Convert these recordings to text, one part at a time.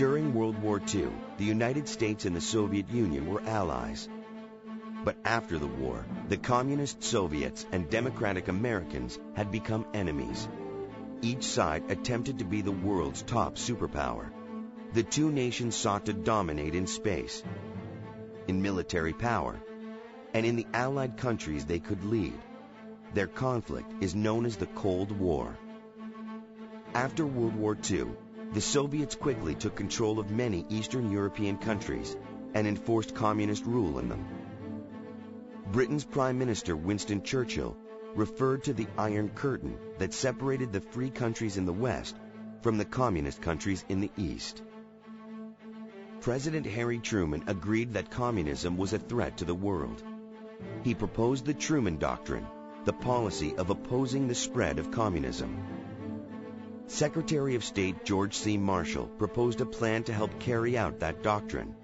During World War II, the United States and the Soviet Union were allies. But after the war, the Communist Soviets and Democratic Americans had become enemies. Each side attempted to be the world's top superpower. The two nations sought to dominate in space, in military power, and in the allied countries they could lead. Their conflict is known as the Cold War. After World War II, the Soviets quickly took control of many Eastern European countries and enforced communist rule in them. Britain's Prime Minister Winston Churchill referred to the Iron Curtain that separated the free countries in the West from the communist countries in the East. President Harry Truman agreed that communism was a threat to the world. He proposed the Truman Doctrine, the policy of opposing the spread of communism. Secretary of State George C. Marshall proposed a plan to help carry out that doctrine.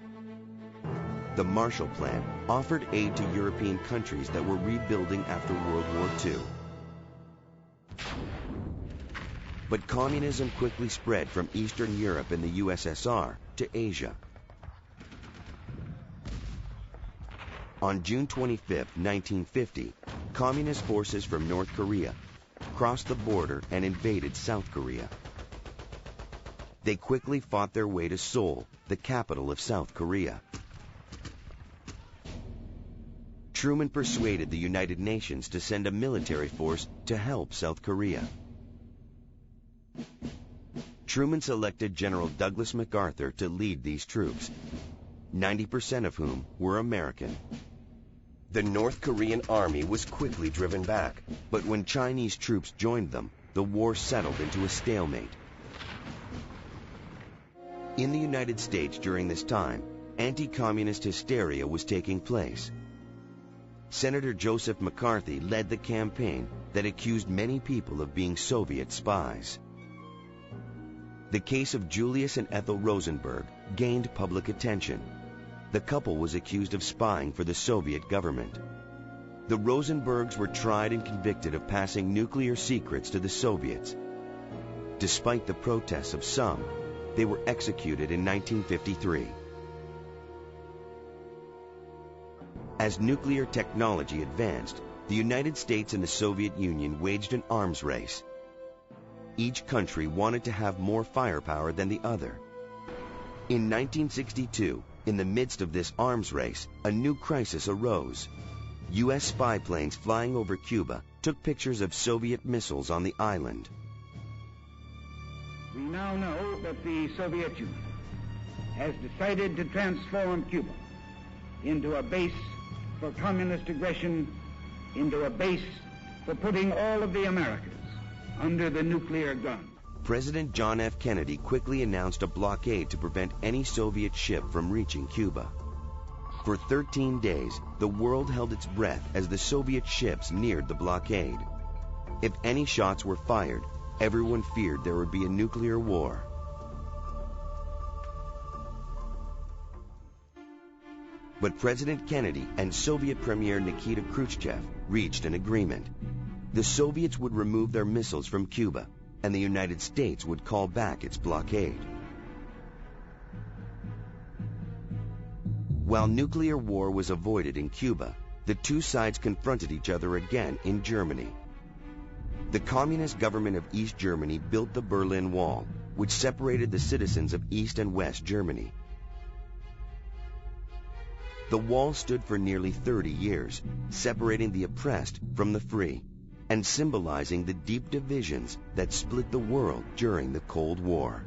The Marshall Plan offered aid to European countries that were rebuilding after World War II. But communism quickly spread from Eastern Europe and the USSR to Asia. On June 25, 1950, communist forces from North Korea crossed the border and invaded South Korea. They quickly fought their way to Seoul, the capital of South Korea. Truman persuaded the United Nations to send a military force to help South Korea. Truman selected General Douglas MacArthur to lead these troops, 90% of whom were American. The North Korean army was quickly driven back, but when Chinese troops joined them, the war settled into a stalemate. In the United States during this time, anti-communist hysteria was taking place. Senator Joseph McCarthy led the campaign that accused many people of being Soviet spies. The case of Julius and Ethel Rosenberg gained public attention. The couple was accused of spying for the Soviet government. The Rosenbergs were tried and convicted of passing nuclear secrets to the Soviets. Despite the protests of some, they were executed in 1953. As nuclear technology advanced, the United States and the Soviet Union waged an arms race. Each country wanted to have more firepower than the other. In 1962, in the midst of this arms race, a new crisis arose. U.S. spy planes flying over Cuba took pictures of Soviet missiles on the island. We now know that the Soviet Union has decided to transform Cuba into a base for communist aggression, into a base for putting all of the Americas under the nuclear gun. President John F. Kennedy quickly announced a blockade to prevent any Soviet ship from reaching Cuba. For 13 days, the world held its breath as the Soviet ships neared the blockade. If any shots were fired, everyone feared there would be a nuclear war. But President Kennedy and Soviet Premier Nikita Khrushchev reached an agreement. The Soviets would remove their missiles from Cuba, and the United States would call back its blockade. While nuclear war was avoided in Cuba, the two sides confronted each other again in Germany. The communist government of East Germany built the Berlin Wall, which separated the citizens of East and West Germany. The wall stood for nearly 30 years, separating the oppressed from the free, and symbolizing the deep divisions that split the world during the Cold War.